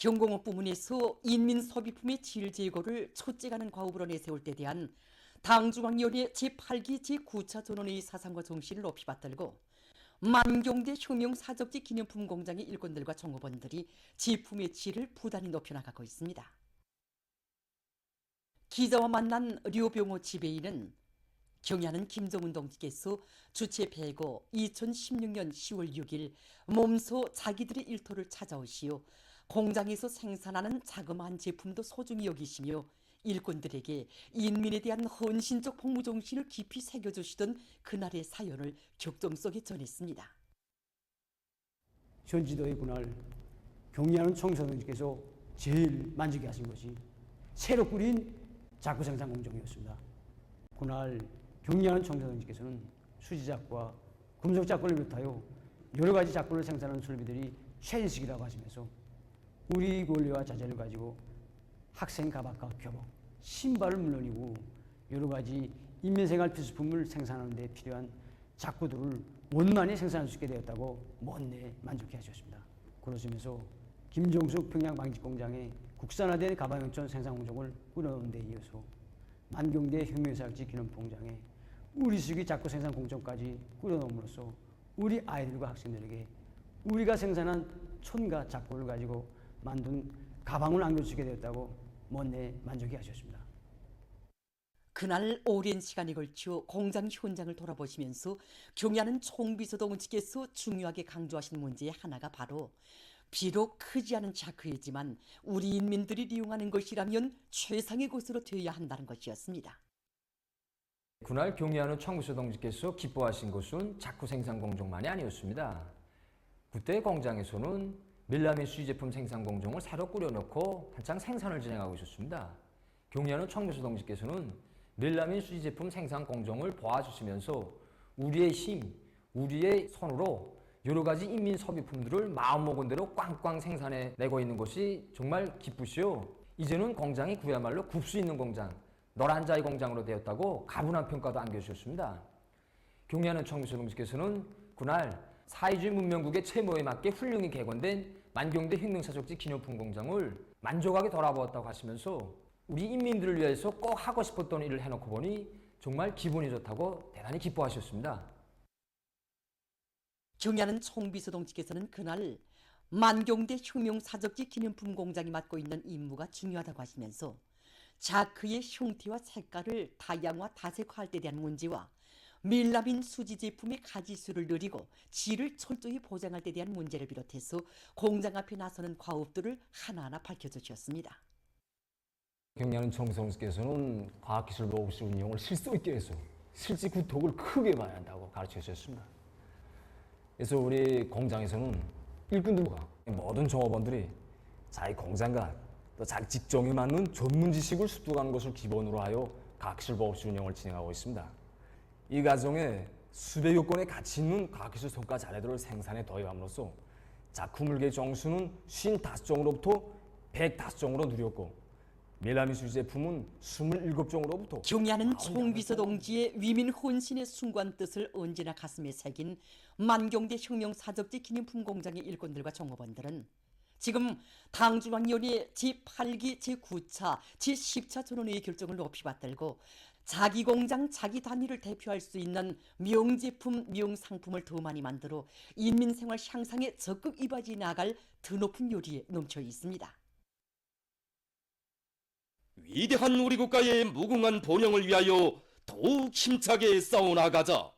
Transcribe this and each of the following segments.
경공업 부문에서 인민소비품의 질 제고를 촉진하는 과업으로 내세울 때 대한 당중앙위원회 제8기 제9차 전원회의 사상과 정신을 높이 받들고 만경대 혁명사적지 기념품 공장의 일꾼들과 종업원들이 제품의 질을 부단히 높여나가고 있습니다. 기자와 만난 류병호 지배인은 경야는 김정은 동지께서 주체 폐고 2016년 10월 6일 몸소 자기들의 일터를 찾아오시어 공장에서 생산하는 자그마한 제품도 소중히 여기시며 일꾼들에게 인민에 대한 헌신적 복무 정신을 깊이 새겨주시던 그날의 사연을 격정 속에 전했습니다. 전지도의 그날 경리하는 청소년께서 제일 만족해 하신 것이 새로 꾸린 자쿠 생산 공정이었습니다. 그날 경리하는 청소년께서는 수지작과 금속작구를 비롯하여 여러 가지 작구를 생산하는 설비들이 최신식이라고 하시면서 우리 권리와 자재를 가지고 학생 가방과 교복, 신발을 물론이고 여러 가지 인민생활 필수품을 생산하는 데 필요한 작구들을 원만히 생산할 수 있게 되었다고 못내 만족해 하셨습니다. 그러시면서 김정숙 평양방직공장의 국산화된 가방용천 생산공정을 꾸려놓은 데 이어서 만경대 혁명사학지 기념공장에 우리수기 작구 생산공정까지 꾸려놓음으로써 우리 아이들과 학생들에게 우리가 생산한 촌과 작구를 가지고 만든 가방을 남길 수 있게 되었다고 못내 만족해 하셨습니다. 그날 오랜 시간에 걸쳐 공장 현장을 돌아보시면서 경야는 총비서동지께서 중요하게 강조하신 문제의 하나가 바로 비록 크지 않은 자크이지만 우리 인민들이 이용하는 것이라면 최상의 것으로 되어야 한다는 것이었습니다. 그날 경의하는 총비서동지께서 기뻐하신 것은 자쿠 생산 공정만이 아니었습니다. 그때 공장에서는 밀라민 수지 제품 생산 공정을 새로 꾸려놓고 한창 생산을 진행하고 있었습니다. 경의하는 총비서동지께서는 밀라민 수지 제품 생산 공정을 보아주시면서 우리의 힘, 우리의 손으로 여러 가지 인민 소비품들을 마음먹은 대로 꽝꽝 생산해내고 있는 것이 정말 기쁘시오. 이제는 공장이 그야말로 굽수 있는 공장, 노란자의 공장으로 되었다고 가분한 평가도 안겨주셨습니다. 경의하는 총비서동지께서는 그날 사회주의 문명국의 채무에 맞게 훌륭히 개건된 만경대 혁명사적지 기념품 공장을 만족하게 돌아보았다고 하시면서 우리 인민들을 위해서 꼭 하고 싶었던 일을 해놓고 보니 정말 기분이 좋다고 대단히 기뻐하셨습니다. 경야는 총비서동지께서는 그날 만경대 혁명사적지 기념품 공장이 맡고 있는 임무가 중요하다고 하시면서 자크의 형태와 색깔을 다양화 다색화할 때 대한 문제와 밀라민 수지 제품의 가지수를 늘리고 질을 철저히 보장할 때 대한 문제를 비롯해서 공장 앞에 나서는 과업들을 하나하나 밝혀주셨습니다. 경리하는 총비서동지께서는 과학기술부 오피스 운영을 실속 있게 해서 실제 그 덕을 크게 봐야 한다고 가르쳐 주셨습니다. 그래서 우리 공장에서는 일꾼들과 모든 종업원들이 자기 공장과 또 자기 직종에 맞는 전문 지식을 습득하는 것을 기본으로 하여 과학기술부 오피스 운영을 진행하고 있습니다. 이 과정에 수백여 건의 가치 있는 과학기술 성과 자료들을 생산에 도입함으로써 작품물계 종수는 55종으로부터 105종으로 늘었고 밀라민 수지 제품은 27종으로부터 경야는 총비서동지의 위민 혼신의 숭고한 뜻을 언제나 가슴에 새긴 만경대 혁명사적지 기념품 공장의 일꾼들과 종업원들은 지금 당중앙위원회 제8기 제9차 제10차 전원회의 결정을 높이 받들고 자기 공장 자기 단위를 대표할 수 있는 명제품 명상품을 더 많이 만들어 인민생활 향상에 적극 이바지 나갈 더 높은 요리에 넘쳐 있습니다. 위대한 우리 국가의 무궁한 번영을 위하여 더욱 힘차게 싸워나가자.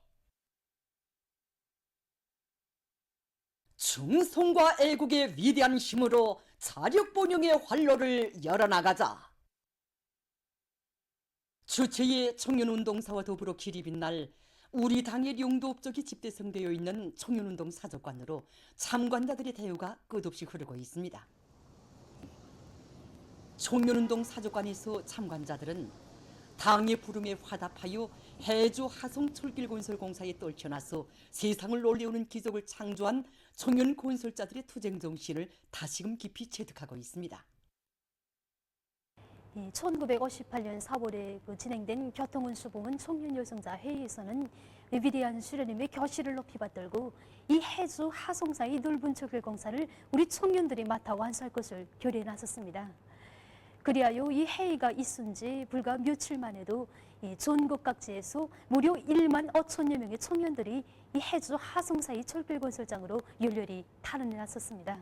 충성과 애국의 위대한 힘으로 자력 번영의 활로를 열어나가자. 주체의 청년운동사와 더불어 길이 빛날 우리 당의 용도 업적이 집대성되어 있는 청년운동 사적관으로 참관자들의 대우가 끝없이 흐르고 있습니다. 청년운동 사적관에서 참관자들은 당의 부름에 화답하여 해주 하성철길건설공사에 떨쳐나서 세상을 놀래우는 기적을 창조한 청년 건설자들의 투쟁 정신을 다시금 깊이 체득하고 있습니다. 1958년 4월에 진행된 교통운수부문 청년여성자 회의에서는 위대한 수련님의 결실을 높이 받들고 이 해주 하송사의 넓은 철길 공사를 우리 청년들이 맡아 완수할 것을 결의해 나섰습니다. 그리하여 이 회의가 있은 지 불과 며칠 만에도 이 전국 각지에서 무려 1만 5천여 명의 청년들이 이 해주 하송사의 철길 건설장으로 열렬히 탈원해 나섰습니다.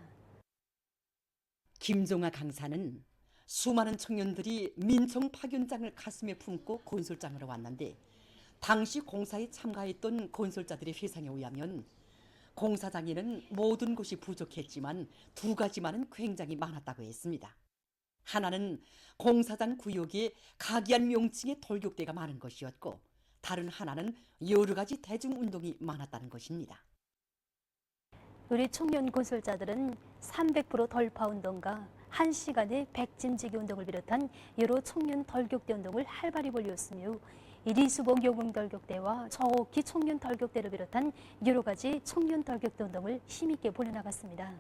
김종아 강사는 수많은 청년들이 민청 파견장을 가슴에 품고 건설장으로 왔는데 당시 공사에 참가했던 건설자들의 회상에 의하면 공사장에는 모든 곳이 부족했지만 두 가지만은 굉장히 많았다고 했습니다. 하나는 공사장 구역에 각이한 명칭의 돌격대가 많은 것이었고 다른 하나는 여러 가지 대중운동이 많았다는 것입니다. 우리 청년 건설자들은 300% 돌파운동과 1시간의 백짐지기 운동을 비롯한 여러 청년 돌격대 운동을 활발히 벌였으며 리수봉 영웅 돌격대와 저옥기 청년 돌격대를 비롯한 여러 가지 청년 돌격대 운동을 힘있게 벌여나갔습니다.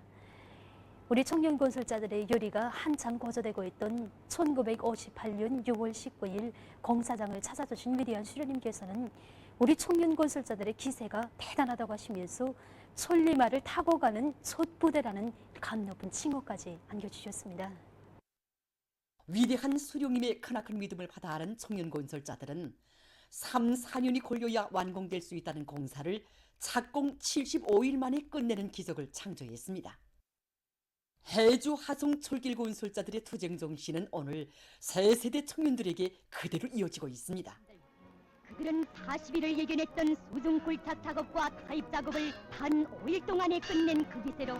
우리 청년 건설자들의 열의가 한창 고조되고 있던 1958년 6월 19일 공사장을 찾아주신 위대한 수련님께서는 우리 청년 건설자들의 기세가 대단하다고 하시면서 천리마를 타고 가는 솥부대라는 감 높은 칭호까지 안겨주셨습니다. 위대한 수령님의 크나큰 믿음을 받아 하는 청년 건설자들은 3, 4년이 걸려야 완공될 수 있다는 공사를 착공 75일 만에 끝내는 기적을 창조했습니다. 해주 하송 철길 건설자들의 투쟁 정신은 오늘 새 세대 청년들에게 그대로 이어지고 있습니다. 그들은 40일을 예견했던 수중 굴착 작업과 타입 작업을 단 5일 동안에 끝낸 그 기세로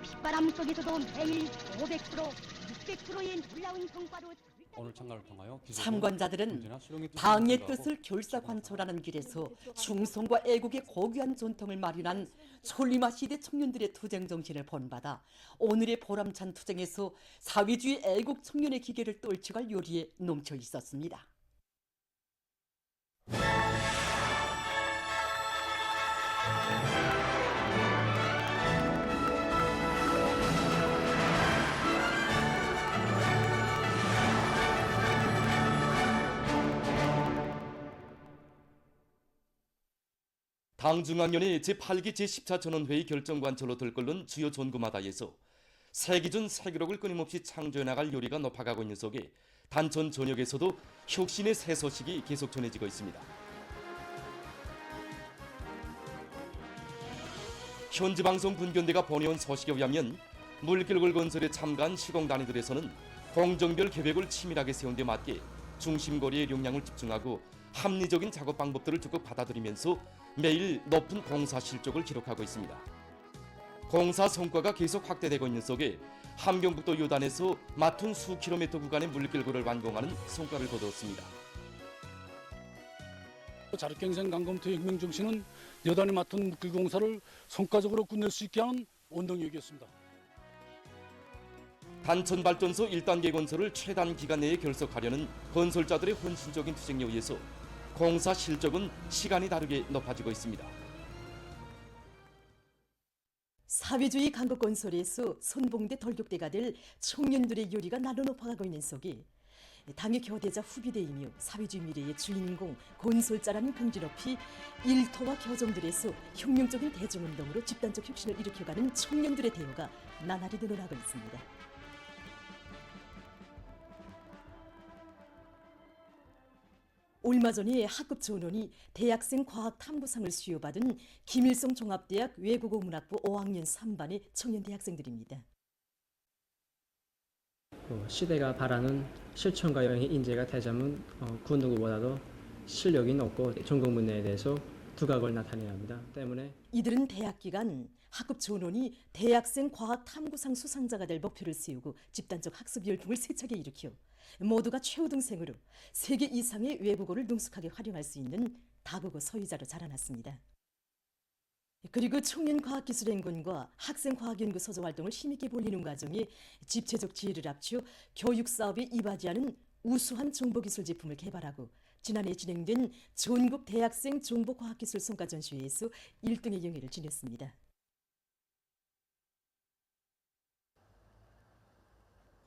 빗바람 속에서도 매일 500%, 600%의 놀라운 성과로 오늘 참가를 통하여 참관자들은 당의 뜻을 결사관철하는 길에서 충성과 애국의 고귀한 전통을 마련한 솔리마 시대 청년들의 투쟁 정신을 본받아 오늘의 보람찬 투쟁에서 사회주의 애국 청년의 기계를 떨쳐갈 요리에 넘쳐 있었습니다. 당중앙위원회 제8기 제14 전원회의 결정관철로 들끓는 주요 전구마다에서 세기준 세기록을 끊임없이 창조해 나갈 요리가 높아가고 있는 속에 단천 전역에서도 혁신의 새 소식이 계속 전해지고 있습니다. 현지방송 분견대가 보내온 소식에 의하면 물길골 건설에 참가한 시공단위들에서는 공정별 계획을 치밀하게 세운 데 맞게 중심거리의 용량을 집중하고 합리적인 작업 방법들을 적극 받아들이면서 매일 높은 공사 실적을 기록하고 있습니다. 공사 성과가 계속 확대되고 있는 속에 함경북도 요단에서 마툰 수 킬로미터 구간의 물길골을 완공하는 성과를 거두었습니다. 자력갱생 강검토 혁명 정신은 여단이 맡은 물길 공사를 성과적으로 끝낼 수 있게 하는 원동력이었습니다. 단천발전소 1단계 건설을 최단 기간 내에 결석하려는 건설자들의 헌신적인 투쟁에 의해서 공사 실적은 시간이 다르게 높아지고 있습니다. 사회주의 강국 건설에서 선봉대 돌격대가 될 청년들의 요리가 날로 높아가고 있는 속에 당의 교대자 후비대이며 사회주의 미래의 주인공 건설자라는 긍지 높이 일터와 교정들에서 혁명적인 대중운동으로 집단적 혁신을 일으켜가는 청년들의 대우가 나날이 늘어나고 있습니다. 얼마 전에 학급 전원이 대학생 과학탐구상을 수여받은 김일성 종합대학 외국어문학부 5학년 3반의 청년 대학생들입니다. 시대가 바라는 실천과 여행의 인재가 되자면 그 누구보다도 실력이 높고 전공 분야에 대해서 두각을 나타내야 합니다. 때문에 이들은 대학 기간 학급 전원이 대학생 과학탐구상 수상자가 될 목표를 세우고 집단적 학습 열풍을 세차게 일으켜 모두가 최우등생으로 세계 이상의 외국어를 능숙하게 활용할 수 있는 다국어 소유자로 자라났습니다. 그리고 청년과학기술연구원과 학생과학연구 소조 활동을 힘있게 벌이는 과정에 집체적 지혜를 합쳐 교육사업에 이바지하는 우수한 정보기술 제품을 개발하고 지난해 진행된 전국 대학생 정보과학기술 성과전시회에서 1등의 영예를 지녔습니다.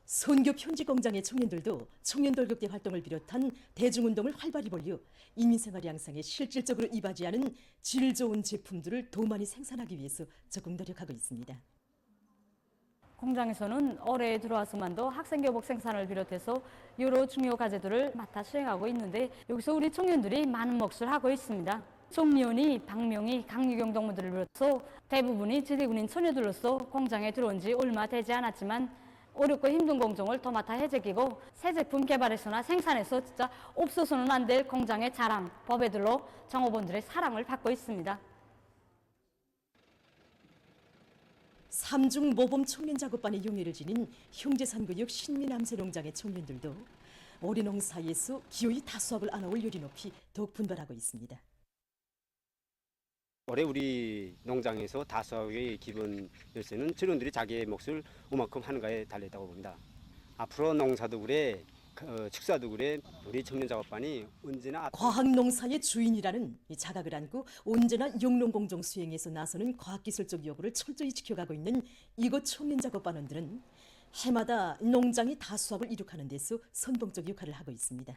선교 편지 공장의 청년들도 청년돌격대 활동을 비롯한 대중운동을 활발히 벌여 인민생활 양상에 실질적으로 이바지하는 질 좋은 제품들을 더 많이 생산하기 위해서 적극 노력하고 있습니다. 공장에서는 올해 들어와서만도 학생교복 생산을 비롯해서 여러 중요 과제들을 맡아 수행하고 있는데 여기서 우리 청년들이 많은 몫을 하고 있습니다. 총미원이, 박명희, 강유경 동무들을 비롯해서 대부분이 지대군인 처녀들로서 공장에 들어온 지 얼마 되지 않았지만 어렵고 힘든 공정을 더 맡아 해제끼고 새 제품 개발에서나 생산에서 진짜 없어서는 안 될 공장의 자랑, 법외들로 종업원들의 사랑을 받고 있습니다. 삼중 모범 청년 작업반의 용의를 지닌 형제산구역 신미남새농장의 청년들도 올해 농사에서 기어이 다수학을 안아올 요리 높이 더욱 분발하고 있습니다. 올해 우리 농장에서 다수학의 기본 열쇠는 직원들이 자기의 몫을 오만큼 하는가에 달려있다고 봅니다. 앞으로 농사도 그래, 축사도 그래, 우리 청년 작업반이 언제나 과학농사의 주인이라는 이 자각을 안고 언제나 영농공정 수행에서 나서는 과학기술적 요구를 철저히 지켜가고 있는 이곳 청년 작업반원들은 해마다 농장이 다수학을 이룩하는 데서 선봉적 역할을 하고 있습니다.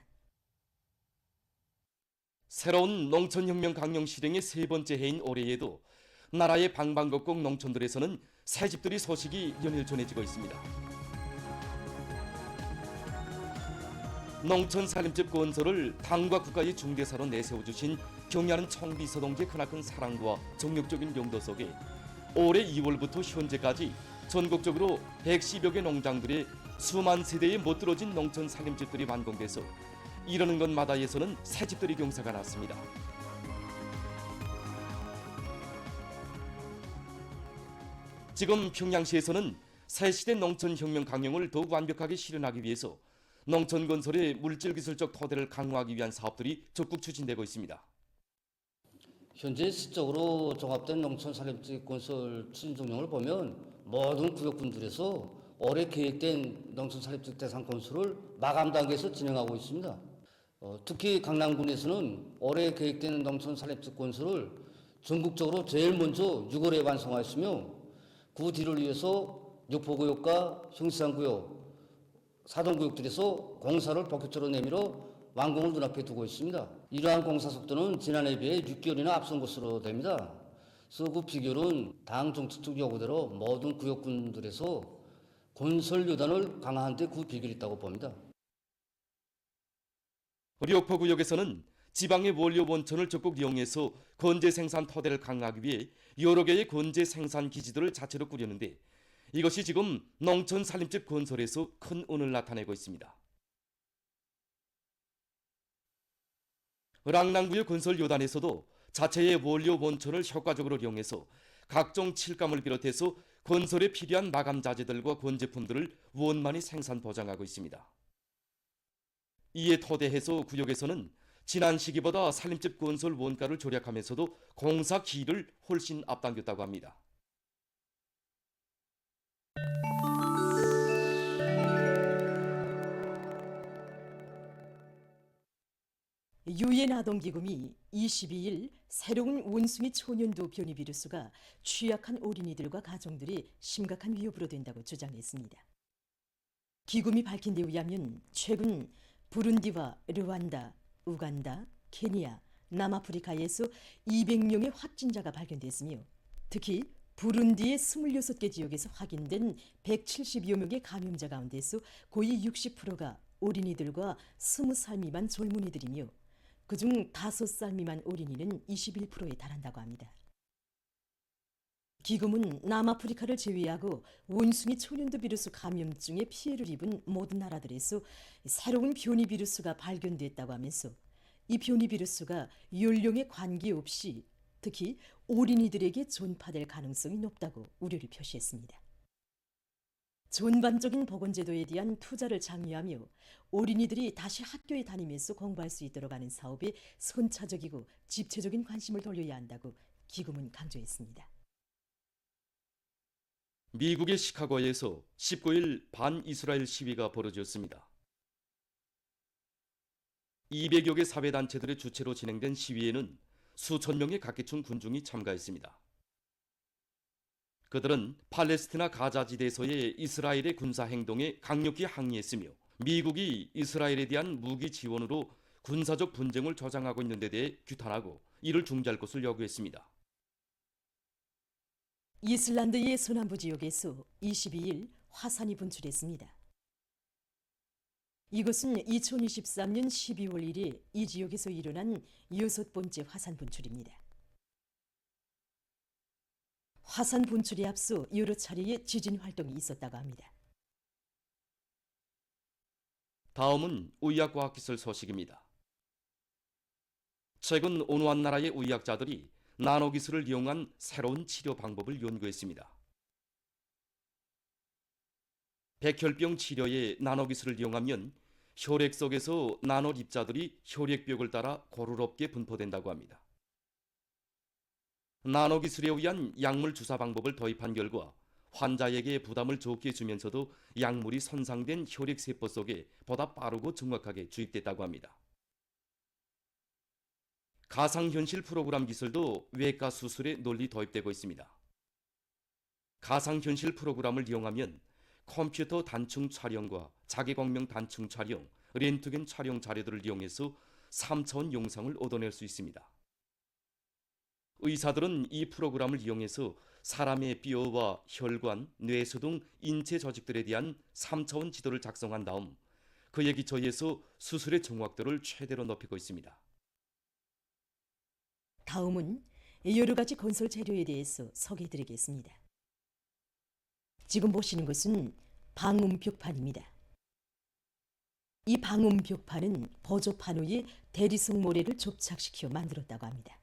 새로운 농촌혁명 강령 실행의 세 번째 해인 올해에도 나라의 방방곡곡 농촌들에서는 새집들이 소식이 연일 전해지고 있습니다. 농촌 살림집 건설을 당과 국가의 중개사로 내세워주신 경야는 청비서동지의 크나큰 사랑과 정력적인 용도 속에 올해 2월부터 현재까지 전국적으로 110여 개 농장들의 수만 세대에 못 들어진 농촌 살림집들이 완공돼서 이러는 것마다에서는 새집들이 경사가 났습니다. 지금 평양시에서는 새시대 농촌혁명 강령을 더욱 완벽하게 실현하기 위해서 농촌 건설의 물질기술적 토대를 강화하기 위한 사업들이 적극 추진되고 있습니다. 현재 시적으로 종합된 농촌 살림집 건설 추진 종령을 보면 모든 구역군들에서 올해 계획된 농촌 살림집 대상 건설을 마감 단계에서 진행하고 있습니다. 특히 강남군에서는 올해 계획된 농촌 살림집 건설을 전국적으로 제일 먼저 6월에 완성하였으며 그 뒤를 위해서 육포구역과 형시산구역, 사동구역들에서 공사를 본격적으로 내밀어 완공을 눈앞에 두고 있습니다. 이러한 공사 속도는 지난해에 비해 6개월이나 앞선 것으로 됩니다. 그래서 그 비결은 당 정책적 요구대로 모든 구역군들에서 건설 요단을 강화하는 데 그 비결이 있다고 봅니다. 력포구역에서는 지방의 원료 원천을 적극 이용해서 건재 생산 토대를 강화하기 위해 여러 개의 건재 생산 기지들을 자체로 꾸렸는데 이것이 지금 농촌 살림집 건설에서 큰 운을 나타내고 있습니다. 랑랑구역 건설 요단에서도 자체의 원료 원천을 효과적으로 이용해서 각종 칠감을 비롯해서 건설에 필요한 마감 자재들과 건제품들을 원만히 생산 보장하고 있습니다. 이에 토대해서 구역에서는 지난 시기보다 살림집 건설 원가를 절약하면서도 공사 기일을 훨씬 앞당겼다고 합니다. 유엔 아동기금이 22일 새로운 원숭이 초년두 변이 비루스가 취약한 어린이들과 가정들이 심각한 위협으로 된다고 주장했습니다. 기금이 밝힌 데 의하면 최근 부룬디와 르완다, 우간다, 케니아, 남아프리카에서 200명의 확진자가 발견됐으며 특히 부룬디의 26개 지역에서 확인된 170여 명의 감염자 가운데서 거의 60%가 어린이들과 20살 미만 젊은이들이며 그중 5살 미만 어린이는 21%에 달한다고 합니다. 기금은 남아프리카를 제외하고 원숭이 초년두 비루스 감염증에 피해를 입은 모든 나라들에서 새로운 변이 비루스가 발견됐다고 하면서 이 변이 비루스가 연령에 관계없이 특히 어린이들에게 전파될 가능성이 높다고 우려를 표시했습니다. 전반적인 보건제도에 대한 투자를 장려하며 어린이들이 다시 학교에 다니면서 공부할 수 있도록 하는 사업에 선차적이고 집체적인 관심을 돌려야 한다고 기금은 강조했습니다. 미국의 시카고에서 19일 반이스라엘 시위가 벌어졌습니다. 200여 개 사회단체들의 주체로 진행된 시위에는 수천 명의 각계층 군중이 참가했습니다. 그들은 팔레스티나 가자지대에서의 이스라엘의 군사 행동에 강력히 항의했으며 미국이 이스라엘에 대한 무기 지원으로 군사적 분쟁을 조장하고 있는 데 대해 규탄하고 이를 중지할 것을 요구했습니다. 이슬란드의 서남부 지역에서 22일 화산이 분출했습니다. 이것은 2023년 12월 1일 이 지역에서 일어난 6번째 화산 분출입니다. 화산 분출에 앞서 여러 차례의 지진 활동이 있었다고 합니다. 다음은 의학과학기술 소식입니다. 최근 온유한 나라의 의학자들이 나노기술을 이용한 새로운 치료 방법을 연구했습니다. 백혈병 치료에 나노기술을 이용하면 혈액 속에서 나노 입자들이 혈액벽을 따라 고루롭게 분포된다고 합니다. 나노기술에 의한 약물 주사 방법을 도입한 결과 환자에게 부담을 적게 주면서도 약물이 손상된 혈액세포 속에 보다 빠르고 정확하게 주입됐다고 합니다. 가상현실 프로그램 기술도 외과 수술에 널리 도입되고 있습니다. 가상현실 프로그램을 이용하면 컴퓨터 단층 촬영과 자기광명 단층 촬영, 렌트겐 촬영 자료들을 이용해서 3차원 영상을 얻어낼 수 있습니다. 의사들은 이 프로그램을 이용해서 사람의 뼈와 혈관, 뇌수 등 인체 조직들에 대한 3차원 지도를 작성한 다음 그에 기초해서 수술의 정확도를 최대로 높이고 있습니다. 다음은 여러 가지 건설 재료에 대해서 소개해드리겠습니다. 지금 보시는 것은 방음벽판입니다. 이 방음벽판은 보조판 위에 대리석 모래를 접착시켜 만들었다고 합니다.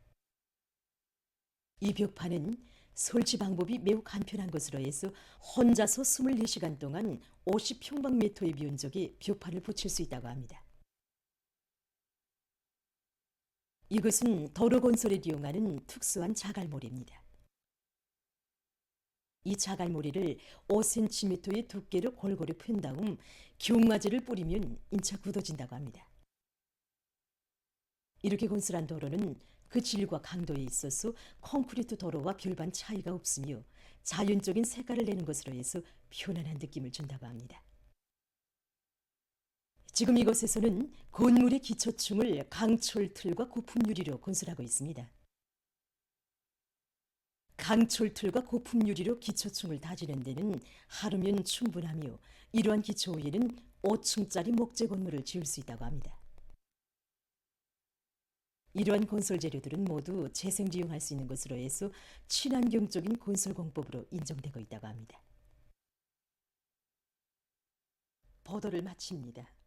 이 벽판은 설치 방법이 매우 간편한 것으로 해서 혼자서 24시간 동안 50평방미터의 면적에 벽판을 붙일 수 있다고 합니다. 이것은 도로 건설에 이용하는 특수한 자갈모래입니다. 이 자갈모래를 5cm의 두께로 골고루 푼 다음 경화제를 뿌리면 인차 굳어진다고 합니다. 이렇게 건설한 도로는 그 질과 강도에 있어서 콘크리트 도로와 별반 차이가 없으며 자연적인 색깔을 내는 것으로 해서 편안한 느낌을 준다고 합니다. 지금 이곳에서는 건물의 기초층을 강철틀과 고품유리로 건설하고 있습니다. 강철틀과 고품유리로 기초층을 다지는 데는 하루면 충분하며 이러한 기초 위에는 5층짜리 목재 건물을 지을 수 있다고 합니다. 이러한 건설 재료들은 모두 재생지용할 수 있는 것으로 해서 친환경적인 건설 공법으로 인정되고 있다고 합니다. 보도를 마칩니다.